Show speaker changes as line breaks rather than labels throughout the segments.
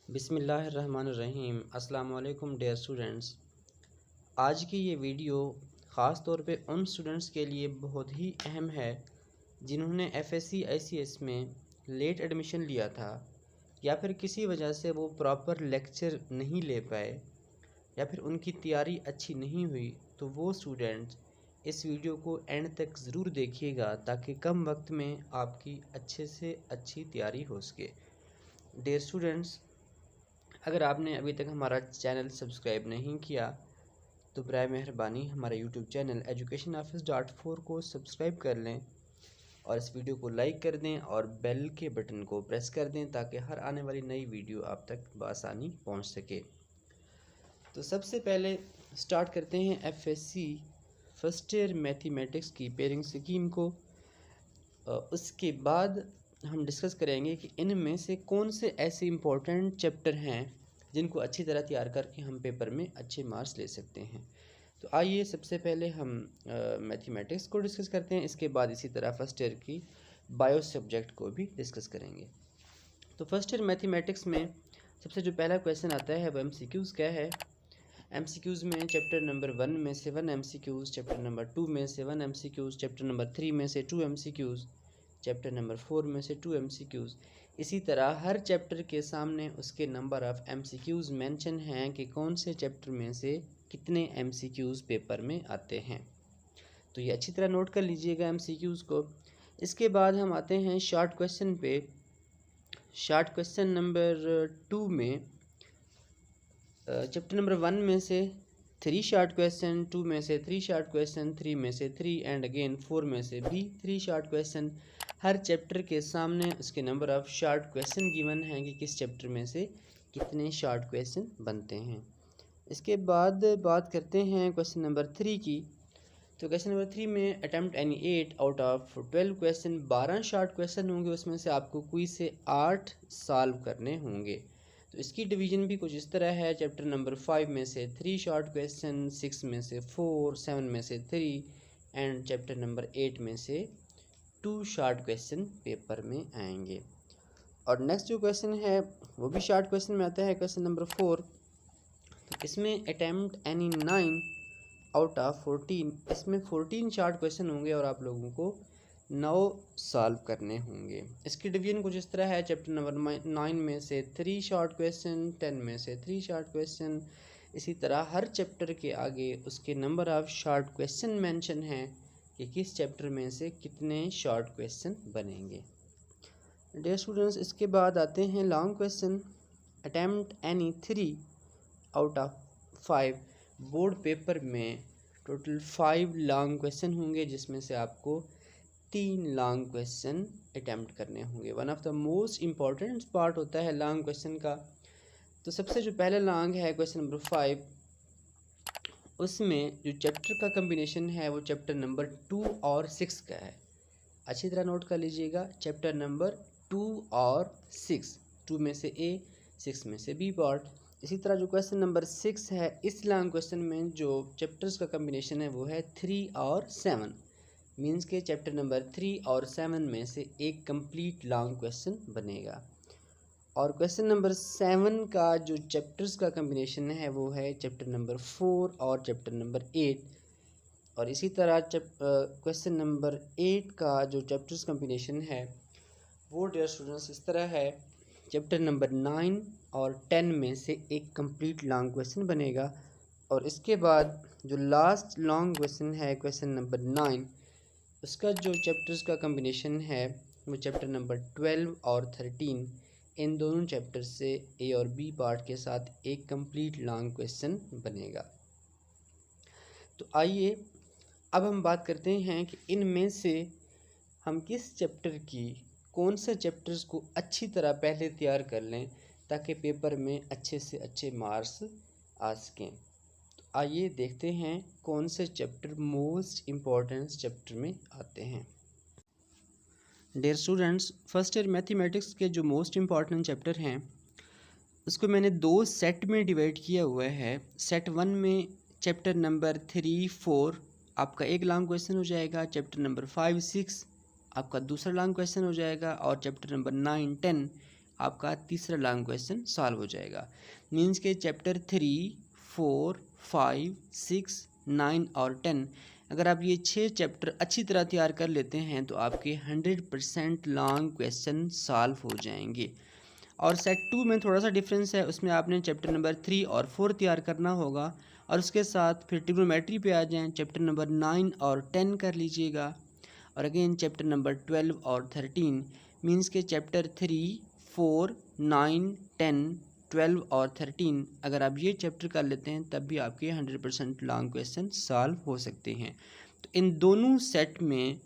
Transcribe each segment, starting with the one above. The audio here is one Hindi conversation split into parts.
बिस्मिल्लाहिर्रहमानिर्रहीम। अस्सलाम वालेकुम डियर स्टूडेंट्स। आज की ये वीडियो ख़ास तौर पे उन स्टूडेंट्स के लिए बहुत ही अहम है जिन्होंने एफएससी आईसीएस में लेट एडमिशन लिया था या फिर किसी वजह से वो प्रॉपर लेक्चर नहीं ले पाए या फिर उनकी तैयारी अच्छी नहीं हुई। तो वो स्टूडेंट्स इस वीडियो को एंड तक ज़रूर देखिएगा ताकि कम वक्त में आपकी अच्छे से अच्छी तैयारी हो सके। डियर स्टूडेंट्स, अगर आपने अभी तक हमारा चैनल सब्सक्राइब नहीं किया तो बराए मेहरबानी हमारे यूट्यूब चैनल educationoffice.4 को सब्सक्राइब कर लें और इस वीडियो को लाइक कर दें और बेल के बटन को प्रेस कर दें ताकि हर आने वाली नई वीडियो आप तक बआसानी पहुंच सके। तो सबसे पहले स्टार्ट करते हैं एफएससी फर्स्ट ईयर मैथमेटिक्स की पेयरिंग स्कीम को। उसके बाद हम डिस्कस करेंगे कि इनमें से कौन से ऐसे इम्पोर्टेंट चैप्टर हैं जिनको अच्छी तरह तैयार करके हम पेपर में अच्छे मार्क्स ले सकते हैं। तो आइए सबसे पहले हम मैथमेटिक्स को डिस्कस करते हैं, इसके बाद इसी तरह फर्स्ट ईयर की बायो सब्जेक्ट को भी डिस्कस करेंगे। तो फर्स्ट ईयर मैथमेटिक्स में सबसे जो पहला क्वेश्चन आता है वो एमसीक्यूज़ क्या है। एमसीक्यूज़ में चैप्टर नंबर 1 में से 1 एमसीक्यूज़, चैप्टर नंबर 2 में से 1 एमसीक्यूज़, चैप्टर नंबर 3 में से 2 एमसीक्यूज़, चैप्टर नंबर 4 में से 2 एमसीक्यूज़। इसी तरह हर चैप्टर के सामने उसके नंबर ऑफ़ एमसीक्यूज़ मेंशन हैं कि कौन से चैप्टर में से कितने एमसीक्यूज़ पेपर में आते हैं। तो ये अच्छी तरह नोट कर लीजिएगा एमसीक्यूज़ को। इसके बाद हम आते हैं शॉर्ट क्वेश्चन पे। शॉर्ट क्वेश्चन नंबर 2 में चैप्टर नंबर 1 में से 3 शॉर्ट क्वेश्चन, 2 में से 3 शॉर्ट क्वेश्चन, 3 में से 3 एंड अगेन 4 में से भी 3 शॉर्ट क्वेश्चन। हर चैप्टर के सामने उसके number of short question given हैं कि किस चैप्टर में से कितने शॉर्ट क्वेश्चन बनते हैं। इसके बाद बात करते हैं क्वेश्चन नंबर 3 की। तो क्वेश्चन नंबर 3 में attempt any 8 out of 12 question, 12 short question होंगे, उसमें से आपको क्विज से 8 सॉल्व करने होंगे। तो इसकी डिवीज़न भी कुछ इस तरह है। चैप्टर नंबर 5 में से 3 शॉर्ट क्वेश्चन, 6 में से 4, 7 में से 3 एंड चैप्टर नंबर 8 में से 2 शॉर्ट क्वेश्चन पेपर में आएंगे। और नेक्स्ट जो क्वेश्चन है वो भी शॉर्ट क्वेश्चन में आता है, क्वेश्चन नंबर 4। तो इसमें अटैम्प्ट एनी 9 आउट ऑफ 14, इसमें 14 शॉर्ट क्वेश्चन होंगे और आप लोगों को 9 सॉल्व करने होंगे। इसकी डिवीजन कुछ इस तरह है। चैप्टर नंबर 9 में से 3 शॉर्ट क्वेश्चन, 10 में से 3 शॉर्ट क्वेश्चन। इसी तरह हर चैप्टर के आगे उसके number of short question mention हैं कि किस चैप्टर में से कितने शॉर्ट क्वेश्चन बनेंगे। डियर स्टूडेंट्स, इसके बाद आते हैं long question. Attempt any 3 out of 5, board paper में टोटल 5 लॉन्ग क्वेश्चन होंगे जिसमें से आपको 3 लॉन्ग क्वेश्चन अटैम्प्ट करने होंगे। One of the most important part होता है लॉन्ग क्वेश्चन का। तो सबसे जो पहला लॉन्ग है क्वेश्चन नंबर 5, उसमें जो चैप्टर का कम्बिनेशन है वो चैप्टर नंबर 2 और 6 का है। अच्छी तरह नोट कर लीजिएगा, चैप्टर नंबर 2 और 6, 2 में से ए, 6 में से बी पार्ट। इसी तरह जो क्वेश्चन नंबर 6 है, इस लॉन्ग क्वेश्चन में जो चैप्टर्स का कम्बिनेशन है वो है 3 और 7, मीन्स के चैप्टर नंबर 3 और 7 में से एक कंप्लीट लॉन्ग क्वेश्चन बनेगा। और क्वेश्चन नंबर 7 का जो चैप्टर्स का कम्बिनेशन है वो है चैप्टर नंबर 4 और चैप्टर नंबर 8। और इसी तरह क्वेश्चन नंबर 8 का जो चैप्टर्स कम्बिनेशन है वो डियर स्टूडेंट्स इस तरह है। चैप्टर नंबर 9 और 10 में से एक कंप्लीट लॉन्ग क्वेश्चन बनेगा। और इसके बाद जो लास्ट लॉन्ग क्वेश्चन है क्वेश्चन नंबर 9, उसका जो चैप्टर्स का कम्बिनेशन है वो चैप्टर नंबर 12 और 13, इन दोनों चैप्टर से ए और बी पार्ट के साथ एक कंप्लीट लॉन्ग क्वेश्चन बनेगा। तो आइए अब हम बात करते हैं कि इनमें से हम किस चैप्टर की कौन से चैप्टर्स को अच्छी तरह पहले तैयार कर लें ताकि पेपर में अच्छे से अच्छे मार्क्स आ सकें। तो आइए देखते हैं कौन से चैप्टर मोस्ट इम्पॉर्टेंट चैप्टर में आते हैं। Dear students, first year mathematics के जो मोस्ट इम्पॉर्टेंट चैप्टर हैं उसको मैंने 2 सेट में डिवाइड किया हुआ है। सेट 1 में चैप्टर नंबर 3, 4 आपका एक लॉन्ग क्वेश्चन हो जाएगा, चैप्टर नंबर 5, 6 आपका दूसरा लॉन्ग क्वेश्चन हो जाएगा और चैप्टर नंबर 9, 10 आपका तीसरा लॉन्ग क्वेश्चन सॉल्व हो जाएगा। मीन्स के चैप्टर 3, 4, 5, 6, 9 और 10 अगर आप ये 6 चैप्टर अच्छी तरह तैयार कर लेते हैं तो आपके 100% लॉन्ग क्वेश्चन सॉल्व हो जाएंगे। और सेट 2 में थोड़ा सा डिफरेंस है, उसमें आपने चैप्टर नंबर 3 और 4 तैयार करना होगा और उसके साथ फिर ट्रिग्नोमेट्री पे आ जाएं, चैप्टर नंबर 9 और 10 कर लीजिएगा। और अगेन चैप्टर नंबर 12 और 13 मीन्स के चैप्टर 3, 4, 9, 10, 12 और 13 अगर आप ये चैप्टर कर लेते हैं तब भी आपके 100% लॉन्ग क्वेश्चन सॉल्व हो सकते हैं। तो इन दोनों सेट में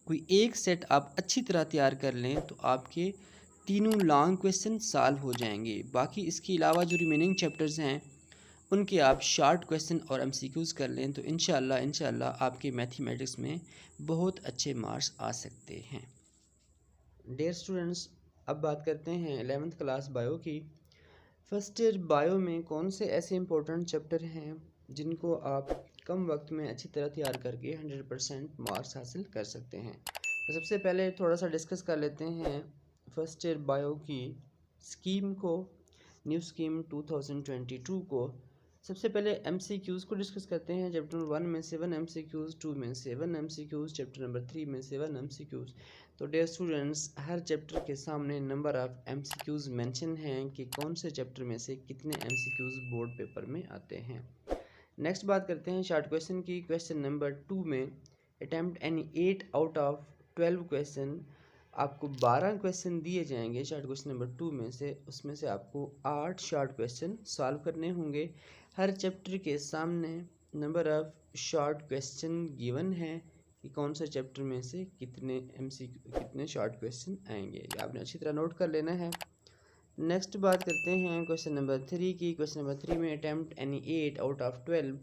कोई एक सेट आप अच्छी तरह तैयार कर लें तो आपके तीनों लॉन्ग क्वेश्चन सॉल्व हो जाएंगे। बाकी इसके अलावा जो रिमेनिंग चैप्टर्स हैं उनके आप शॉर्ट क्वेश्चन और एमसीक्यूज़ कर लें तो इंशाल्लाह आपके मैथमेटिक्स में बहुत अच्छे मार्क्स आ सकते हैं। डियर स्टूडेंट्स, अब बात करते हैं 11th क्लास बायो की। फर्स्ट ईयर बायो में कौन से ऐसे इंपॉर्टेंट चैप्टर हैं जिनको आप कम वक्त में अच्छी तरह तैयार करके 100% मार्क्स हासिल कर सकते हैं। तो सबसे पहले थोड़ा सा डिस्कस कर लेते हैं फर्स्ट ईयर बायो की स्कीम को, न्यू स्कीम 2022 को। सबसे पहले एमसीक्यूज़ को डिस्कस करते हैं। चैप्टर नंबर 1 में 7 एमसीक्यूज़, 2 में 7 एमसीक्यूज़, चैप्टर नंबर 3 में 7 एमसीक्यूज़। तो डियर स्टूडेंट्स, हर चैप्टर के सामने नंबर ऑफ़ एमसीक्यूज़ मेंशन हैं कि कौन से चैप्टर में से कितने एमसीक्यूज़ बोर्ड पेपर में आते हैं। नेक्स्ट बात करते हैं शॉर्ट क्वेश्चन की। क्वेश्चन नंबर 2 में attempt any 8 out of 12 question, आपको 12 क्वेश्चन दिए जाएंगे शॉर्ट क्वेश्चन नंबर 2 में से, उसमें से आपको 8 शॉर्ट क्वेश्चन सॉल्व करने होंगे। हर चैप्टर के सामने number of short question given है कि कौन सा चैप्टर में से कितने शॉर्ट क्वेश्चन आएंगे, ये आपने अच्छी तरह नोट कर लेना है। नेक्स्ट बात करते हैं क्वेश्चन नंबर 3 की। क्वेश्चन नंबर 3 में अटैम्प्ट एनी 8 आउट ऑफ 12,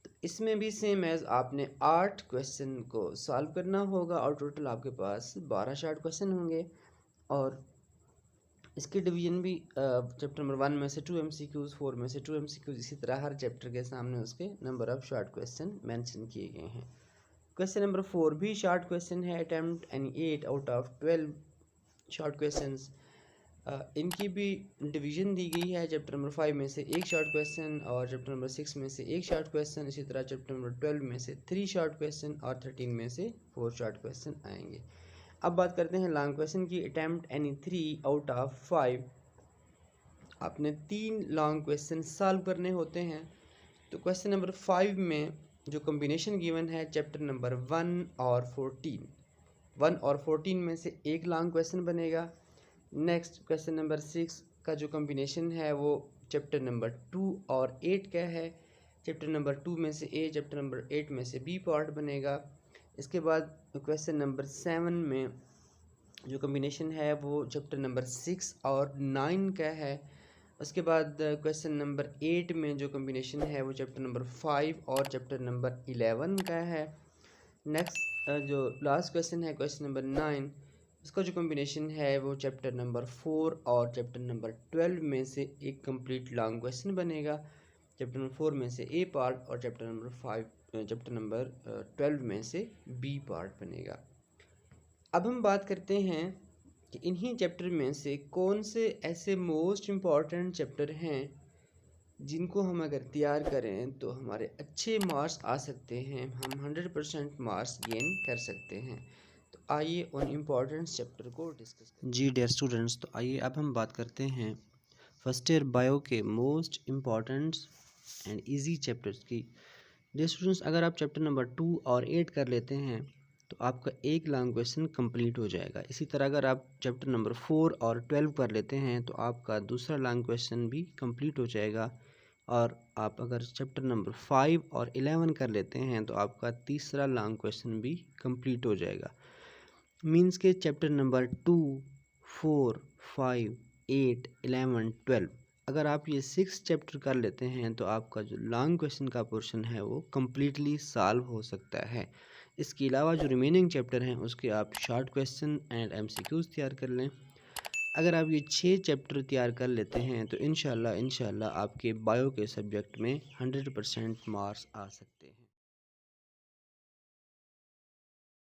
तो इसमें भी सेम एज आपने 8 क्वेश्चन को सॉल्व करना होगा और टोटल आपके पास 12 शॉर्ट क्वेश्चन होंगे। और इसके डिवीजन भी चैप्टर नंबर 1 में से 2 एमसीक्यूज़, 4 में से 2 एमसीक्यूज़, इसी तरह हर चैप्टर के सामने उसके number of short question mention किए गए हैं। क्वेश्चन नंबर 4 भी शॉर्ट क्वेश्चन है। Attempt any 8 out of 12 short questions, इनकी भी डिवीजन दी गई है। चैप्टर नंबर 5 में से 1 शॉर्ट क्वेश्चन और चैप्टर नंबर 6 में से 1 शॉर्ट क्वेश्चन, इसी तरह चैप्टर नंबर 12 में से 3 शॉर्ट क्वेश्चन और 13 में से 4 शॉर्ट क्वेश्चन आएंगे। अब बात करते हैं लॉन्ग क्वेश्चन की। अटैम्प्ट एनी 3 आउट ऑफ 5, आपने 3 लॉन्ग क्वेश्चन सॉल्व करने होते हैं। तो क्वेश्चन नंबर 5 में जो कॉम्बिनेशन गिवन है चैप्टर नंबर 1 और 14 में से 1 लॉन्ग क्वेश्चन बनेगा। नेक्स्ट क्वेश्चन नंबर 6 का जो कॉम्बिनेशन है वो चैप्टर नंबर 2 और 8 का है। चैप्टर नंबर 2 में से ए, चैप्टर नंबर 8 में से बी पार्ट बनेगा। इसके बाद क्वेश्चन नंबर 7 में जो कॉम्बिनेशन है वो चैप्टर नंबर 6 और 9 का है। उसके बाद क्वेश्चन नंबर 8 में जो कॉम्बिनेशन है वो चैप्टर नंबर 5 और चैप्टर नंबर 11 का है। नेक्स्ट जो लास्ट क्वेश्चन है क्वेश्चन नंबर 9, इसका जो कॉम्बिनेशन है वो चैप्टर नंबर 4 और चैप्टर नंबर 12 में से एक कंप्लीट लॉन्ग क्वेश्चन बनेगा। चैप्टर नंबर 4 में से ए पार्ट और चैप्टर नंबर 12 में से बी पार्ट बनेगा। अब हम बात करते हैं कि इन्हीं चैप्टर में से कौन से ऐसे मोस्ट इम्पॉर्टेंट चैप्टर हैं जिनको हम अगर तैयार करें तो हमारे अच्छे मार्क्स आ सकते हैं, हम 100% मार्क्स गेन कर सकते हैं। तो आइए उन इम्पॉर्टेंट चैप्टर को डिस्कस करें। जी डियर स्टूडेंट्स, तो आइए अब हम बात करते हैं फर्स्ट ईयर बायो के most important and easy chapters की। डियर स्टूडेंट्स, अगर आप चैप्टर नंबर 2 और 8 कर लेते हैं तो आपका एक लॉन्ग क्वेश्चन कंप्लीट हो जाएगा। इसी तरह अगर आप चैप्टर नंबर 4 और 12 कर लेते हैं तो आपका दूसरा लॉन्ग क्वेश्चन भी कंप्लीट हो जाएगा। और आप अगर चैप्टर नंबर 5 और 11 कर लेते हैं तो आपका तीसरा लॉन्ग क्वेश्चन भी कंप्लीट हो जाएगा। मीन्स के चैप्टर नंबर 2, 4, 5, 8, 11, 12 अगर आप ये 6 चैप्टर कर लेते हैं तो आपका जो लॉन्ग क्वेश्चन का पोर्शन है वो कम्प्लीटली सॉल्व हो सकता है। इसके अलावा जो रिमेनिंग चैप्टर हैं उसके आप शॉर्ट क्वेश्चन एंड एमसीक्यूज़ तैयार कर लें। अगर आप ये 6 चैप्टर तैयार कर लेते हैं तो इंशाल्लाह आपके बायो के सब्जेक्ट में 100% मार्क्स आ सकते हैं।